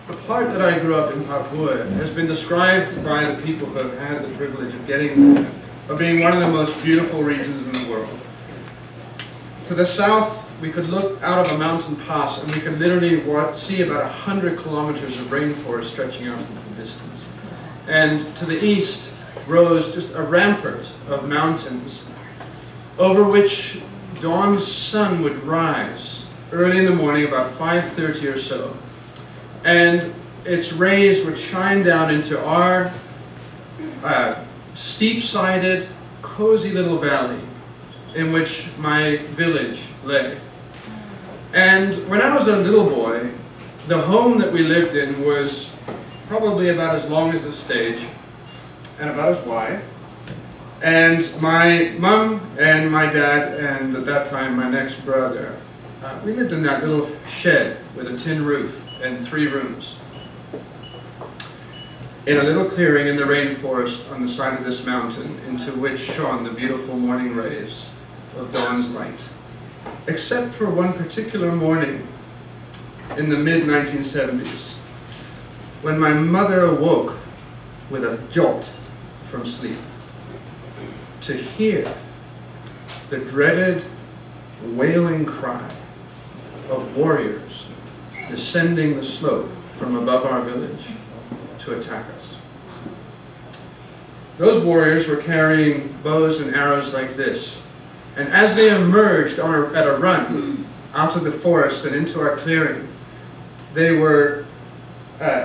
the part that I grew up in Papua has been described by the people who have had the privilege of getting there of being one of the most beautiful regions in the world. To the south, we could look out of a mountain pass and we could literally see about 100 kilometers of rainforest stretching out into the distance. And to the east rose just a rampart of mountains over which dawn's sun would rise early in the morning, about 5:30 or so. And its rays would shine down into our steep-sided, cozy little valley in which my village lay. And when I was a little boy, the home that we lived in was probably about as long as the stage and about as wide. And my mum and my dad, and at that time my next brother, we lived in that little shed with a tin roof and 3 rooms in a little clearing in the rainforest on the side of this mountain, into which shone the beautiful morning rays of dawn's light. Except for one particular morning in the mid-1970s, when my mother awoke with a jolt from sleep to hear the dreaded wailing cry of warriors descending the slope from above our village to attack us. Those warriors were carrying bows and arrows like this, and as they emerged at a run out of the forest and into our clearing, they were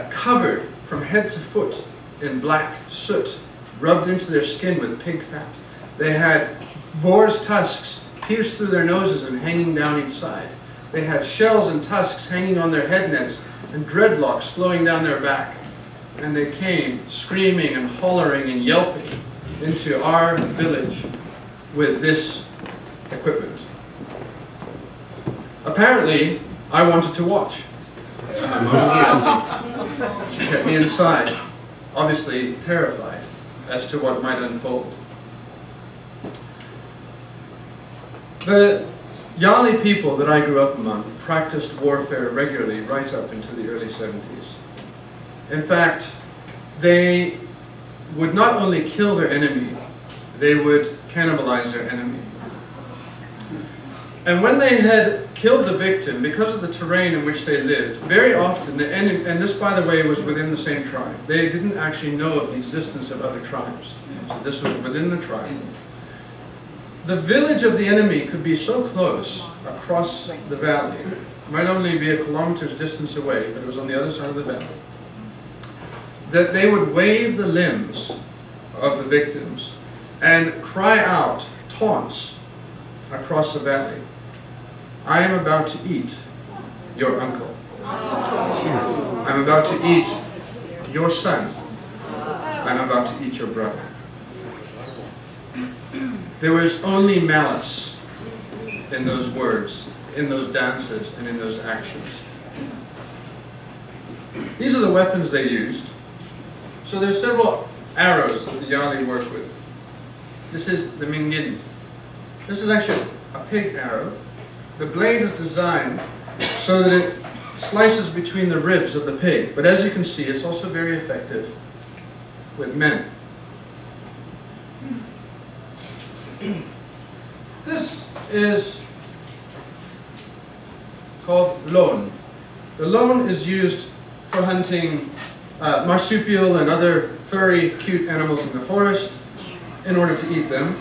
covered from head to foot in black soot, rubbed into their skin with pig fat. They had boar's tusks pierced through their noses and hanging down each side. They had shells and tusks hanging on their head nets and dreadlocks flowing down their back. And they came screaming and hollering and yelping into our village with this equipment. Apparently, I wanted to watch. She kept me inside, obviously terrified as to what might unfold. The Yali people that I grew up among practiced warfare regularly right up into the early 70s. In fact, they would not only kill their enemy, they would cannibalize their enemy. And when they had killed the victim, because of the terrain in which they lived, very often, and this, by the way, was within the same tribe. They didn't actually know of the existence of other tribes. So this was within the tribe. The village of the enemy could be so close across the valley, it might only be a kilometer's distance away, but it was on the other side of the valley, that they would wave the limbs of the victims and cry out taunts across the valley. I am about to eat your uncle. I'm about to eat your son. I'm about to eat your brother. There was only malice in those words, in those dances, and in those actions. These are the weapons they used. So there's several arrows that the Yali work with. This is the mingin. This is actually a pig arrow. The blade is designed so that it slices between the ribs of the pig. But as you can see, it's also very effective with men. This is called lone. The lone is used for hunting marsupial and other furry, cute animals in the forest in order to eat them.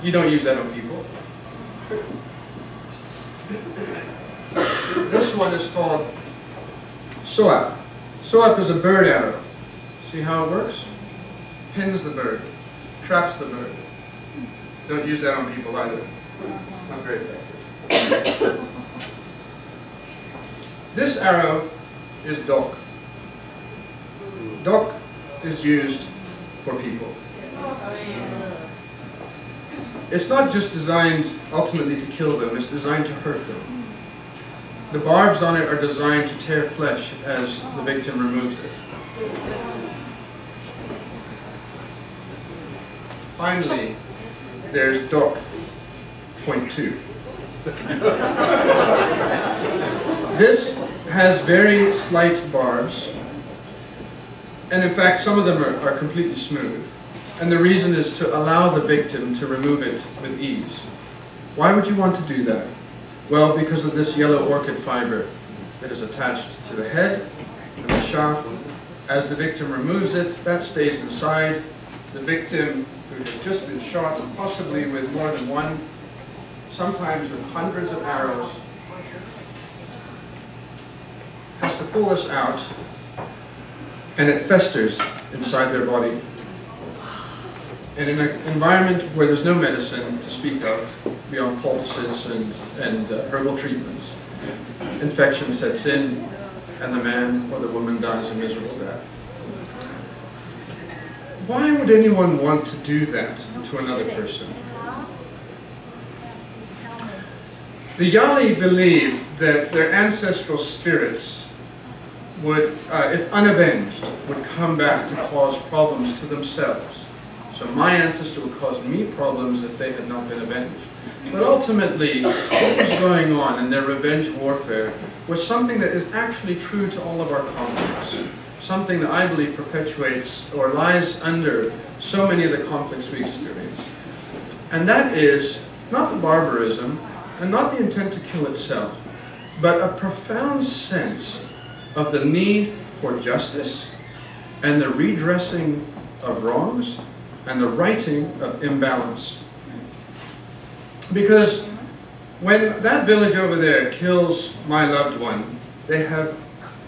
You don't use that on people. This one is called soap. Soap is a bird arrow. See how it works? Pins the bird, traps the bird. Don't use that on people either. Not very effective. This arrow is dok. Dok is used for people. It's not just designed ultimately to kill them, it's designed to hurt them. The barbs on it are designed to tear flesh as the victim removes it. Finally, there's dok, point 2. This has very slight barbs, and in fact some of them are completely smooth. And the reason is to allow the victim to remove it with ease. Why would you want to do that? Well, because of this yellow orchid fiber that is attached to the head and the shaft. As the victim removes it, that stays inside. The victim who has just been shot, possibly with more than one, sometimes with hundreds of arrows, has to pull this out, and it festers inside their body. And in an environment where there's no medicine to speak of, beyond poultices and herbal treatments, infection sets in, and the man or the woman dies a miserable death. Why would anyone want to do that to another person? The Yali believed that their ancestral spirits would, if unavenged, would come back to cause problems to themselves. So my ancestor would cause me problems if they had not been avenged. But ultimately, what was going on in their revenge warfare was something that is actually true to all of our conflicts. Something that I believe perpetuates or lies under so many of the conflicts we experience. And that is not the barbarism and not the intent to kill itself, but a profound sense of the need for justice and the redressing of wrongs and the righting of imbalance. Because when that village over there kills my loved one, they have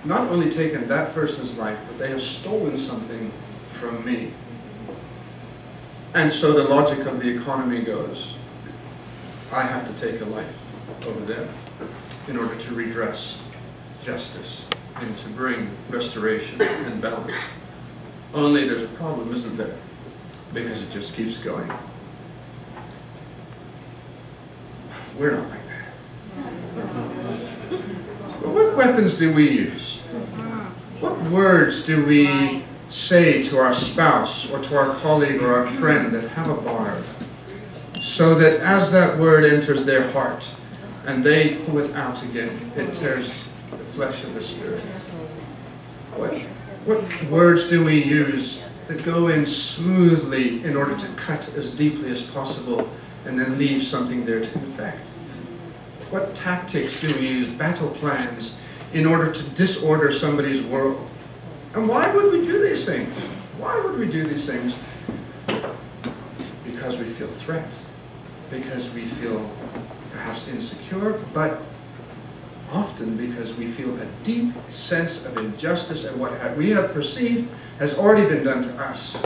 not only taken that person's life, but they have stolen something from me. And so the logic of the economy goes, I have to take a life over there in order to redress justice and to bring restoration and balance. Only there's a problem, isn't there? Because it just keeps going. We're not like that. But what weapons do we use? What words do we say to our spouse or to our colleague or our friend that have a barb, so that as that word enters their heart and they pull it out again, it tears the flesh of the spirit? What words do we use that go in smoothly in order to cut as deeply as possible and then leave something there to infect? What tactics do we use, battle plans, in order to disorder somebody's world? And why would we do these things? Why would we do these things? Because we feel threat, because we feel perhaps insecure, but often because we feel a deep sense of injustice and what we have perceived has already been done to us.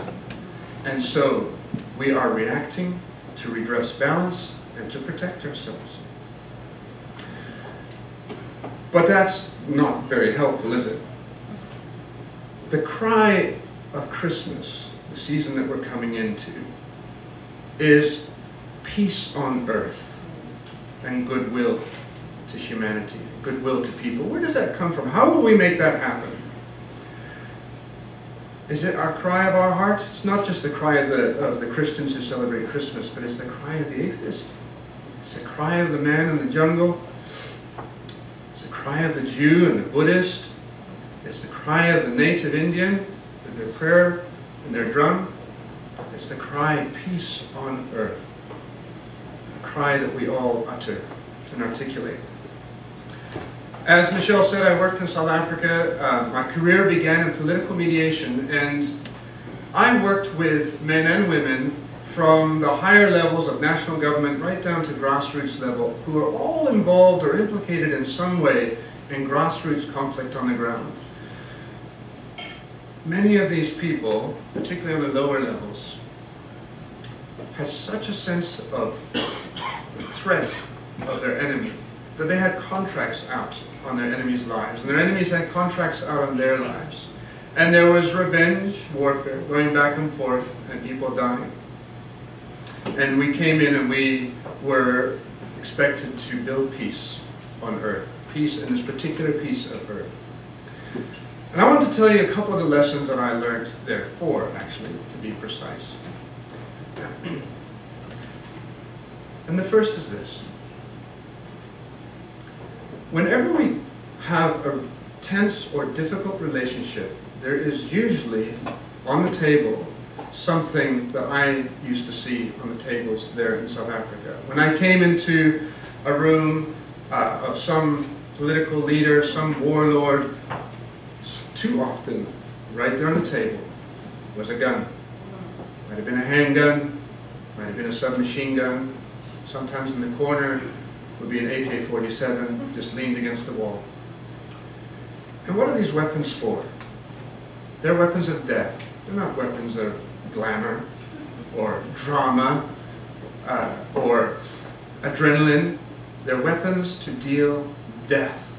And so we are reacting to redress balance and to protect ourselves. But that's not very helpful, is it? The cry of Christmas, the season that we're coming into, is peace on earth and goodwill to humanity, goodwill to people. Where does that come from? How will we make that happen? Is it our cry of our heart? It's not just the cry of the Christians who celebrate Christmas, but it's the cry of the atheist. It's the cry of the man in the jungle. It's the cry of the Jew and the Buddhist. It's the cry of the native Indian with their prayer and their drum. It's the cry, peace on earth. A cry that we all utter and articulate. As Michelle said, I worked in South Africa. My career began in political mediation, and I worked with men and women from the higher levels of national government right down to grassroots level, who are all involved or implicated in some way in grassroots conflict on the ground. Many of these people, particularly on the lower levels, had such a sense of the threat of their enemy that they had contracts out on their enemies' lives, and their enemies had contracts out on their lives. And there was revenge warfare going back and forth and people dying. And we came in and we were expected to build peace on earth, peace in this particular piece of earth. And I want to tell you a couple of the lessons that I learned there, four actually, to be precise. And the first is this. Whenever we have a tense or difficult relationship, there is usually on the table something that I used to see on the tables there in South Africa. When I came into a room of some political leader, some warlord, too often, right there on the table, was a gun. Might have been a handgun, might have been a submachine gun. Sometimes in the corner would be an AK-47 just leaned against the wall. And what are these weapons for? They're weapons of death. They're not weapons of glamour or drama or adrenaline. They're weapons to deal death.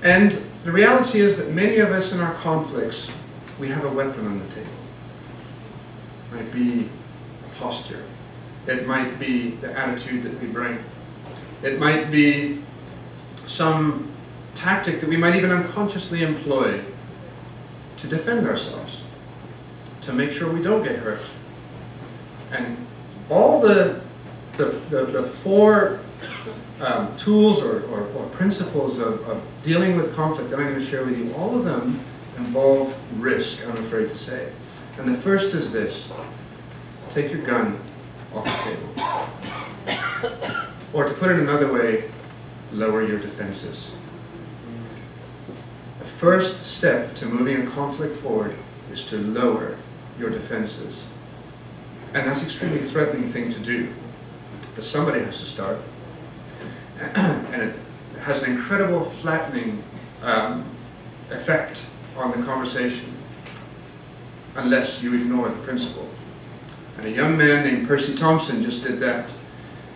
And the reality is that many of us in our conflicts, we have a weapon on the table. It might be a posture. It might be the attitude that we bring. It might be some tactic that we might even unconsciously employ to defend ourselves, to make sure we don't get hurt. And all the four tools or principles of dealing with conflict that I'm going to share with you, all of them involve risk, I'm afraid to say. And the first is this: take your gun off the table. Or to put it another way, lower your defenses. The first step to moving a conflict forward is to lower your defenses. And that's an extremely threatening thing to do. But somebody has to start. And it has an incredible flattening effect on the conversation unless you ignore the principle. And a young man named Percy Thompson just did that.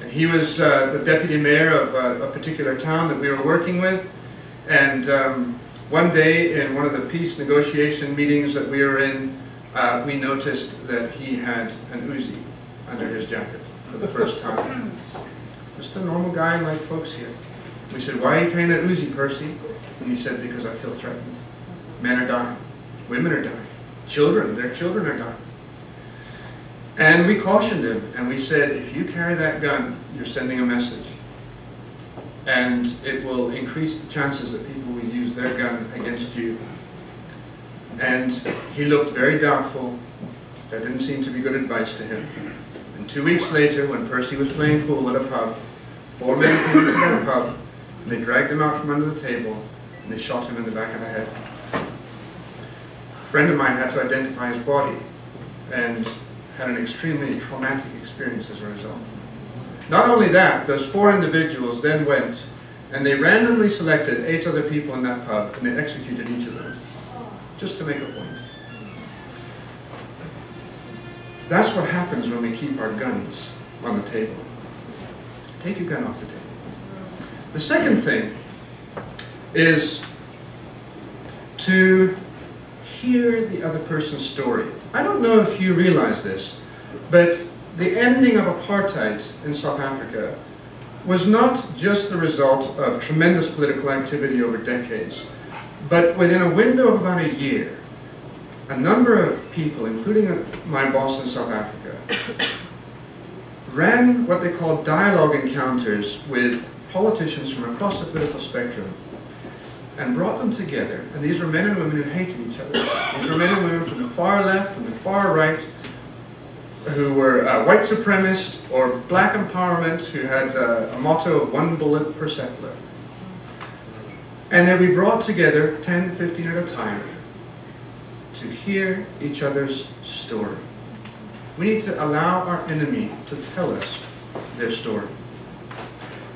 And he was the deputy mayor of a particular town that we were working with. And one day in one of the peace negotiation meetings that we were in, we noticed that he had an Uzi under his jacket for the first time. Just a normal guy like folks here. We said, "Why are you carrying that Uzi, Percy?" And he said, "Because I feel threatened. Men are dying. Women are dying. Children, their children are dying." And we cautioned him, and we said, if you carry that gun, you're sending a message. And it will increase the chances that people will use their gun against you. And he looked very doubtful. That didn't seem to be good advice to him. And 2 weeks later, when Percy was playing pool at a pub, 4 men came into that pub, and they dragged him out from under the table, and they shot him in the back of the head. A friend of mine had to identify his body, and had an extremely traumatic experience as a result. Not only that, those 4 individuals then went and they randomly selected 8 other people in that pub and they executed each of them, just to make a point. That's what happens when we keep our guns on the table. Take your gun off the table. The second thing is to hear the other person's story. I don't know if you realize this, but the ending of apartheid in South Africa was not just the result of tremendous political activity over decades, but within a window of about a year, a number of people, including my boss in South Africa, ran what they called dialogue encounters with politicians from across the political spectrum and brought them together. And these were men and women who hated each other. These were men and women from the far left and the far right who were white supremacists or black empowerment, who had a motto of 1 bullet per settler. And then we brought together 10, 15 at a time to hear each other's story. We need to allow our enemy to tell us their story.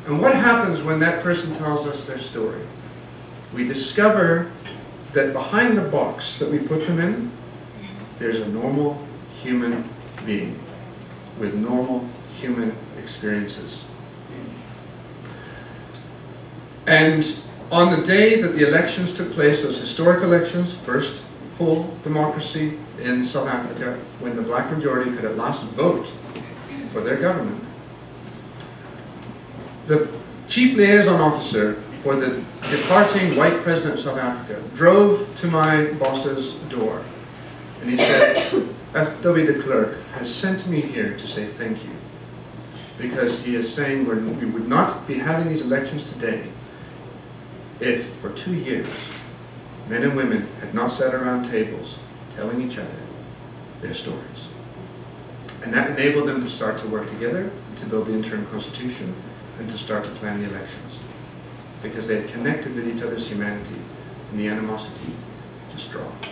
And what happens when that person tells us their story? We discover that behind the box that we put them in, there's a normal human being with normal human experiences. And on the day that the elections took place, those historic elections, first full democracy in South Africa, when the black majority could at last vote for their government, the chief liaison officer for the departing white president of South Africa drove to my boss's door, and he said, "F.W. de Klerk has sent me here to say thank you, because he is saying we would not be having these elections today if for 2 years men and women had not sat around tables telling each other their stories. And that enabled them to start to work together, to build the interim constitution, and to start to plan the elections. Because they had connected with each other's humanity, and the animosity just dropped.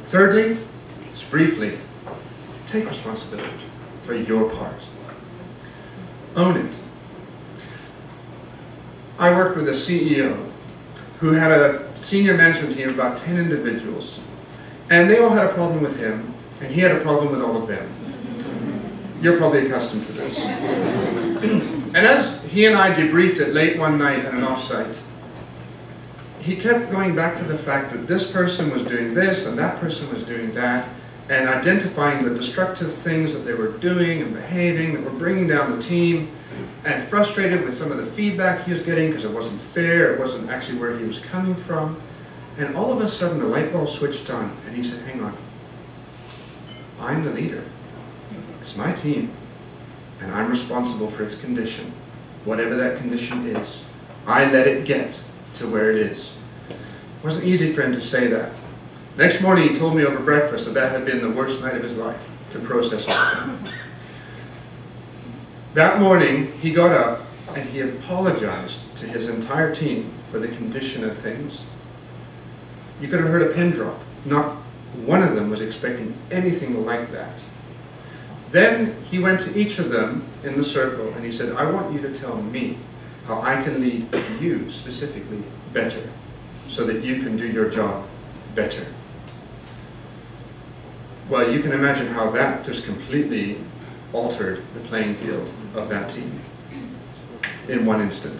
Thirdly, just briefly, take responsibility for your part. Own it. I worked with a CEO who had a senior management team of about 10 individuals, and they all had a problem with him, and he had a problem with all of them. You're probably accustomed to this. And as he and I debriefed it late one night at an offsite, he kept going back to the fact that this person was doing this and that person was doing that, and identifying the destructive things that they were doing and behaving that were bringing down the team, and frustrated with some of the feedback he was getting because it wasn't fair, it wasn't actually where he was coming from. And all of a sudden the light bulb switched on, and he said, hang on, I'm the leader. It's my team, and I'm responsible for its condition. Whatever that condition is, I let it get to where it is. It wasn't easy for him to say that. Next morning he told me over breakfast that that had been the worst night of his life to process all. That morning he got up and he apologized to his entire team for the condition of things. You could have heard a pin drop. Not one of them was expecting anything like that. Then he went to each of them in the circle and he said, I want you to tell me how I can lead you specifically better so that you can do your job better. Well, you can imagine how that just completely altered the playing field of that team in one instant.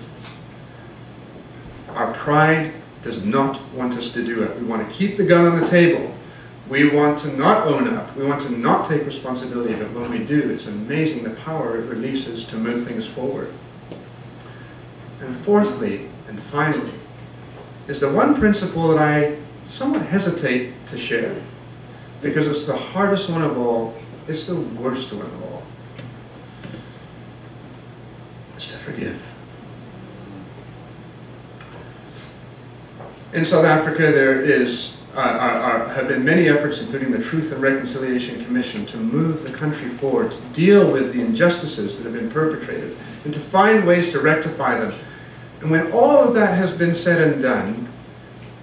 Our pride does not want us to do it. We want to keep the gun on the table. We want to not own up. We want to not take responsibility, but when we do, it's amazing the power it releases to move things forward. And fourthly, and finally, is the one principle that I somewhat hesitate to share, because it's the hardest one of all, it's the worst one of all. It's to forgive. In South Africa, there have been many efforts, including the Truth and Reconciliation Commission, to move the country forward, to deal with the injustices that have been perpetrated, and to find ways to rectify them. And when all of that has been said and done,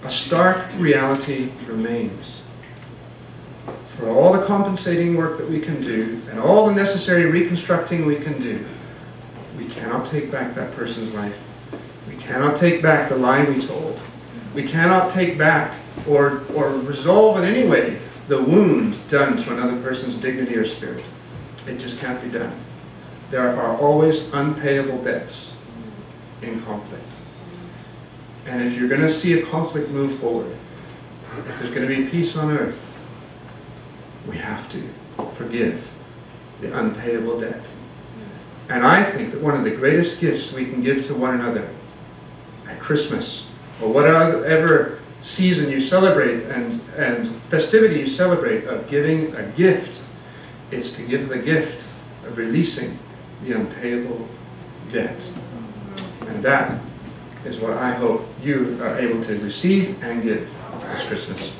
a stark reality remains. For all the compensating work that we can do, and all the necessary reconstructing we can do, we cannot take back that person's life. We cannot take back the lie we told. We cannot take back or resolve in any way the wound done to another person's dignity or spirit. It just can't be done. There are always unpayable debts in conflict. And if you're going to see a conflict move forward, if there's going to be peace on earth, we have to forgive the unpayable debt. And I think that one of the greatest gifts we can give to one another at Christmas, or whatever season you celebrate and festivity you celebrate of giving a gift, is to give the gift of releasing the unpayable debt. And that is what I hope you are able to receive and give this Christmas.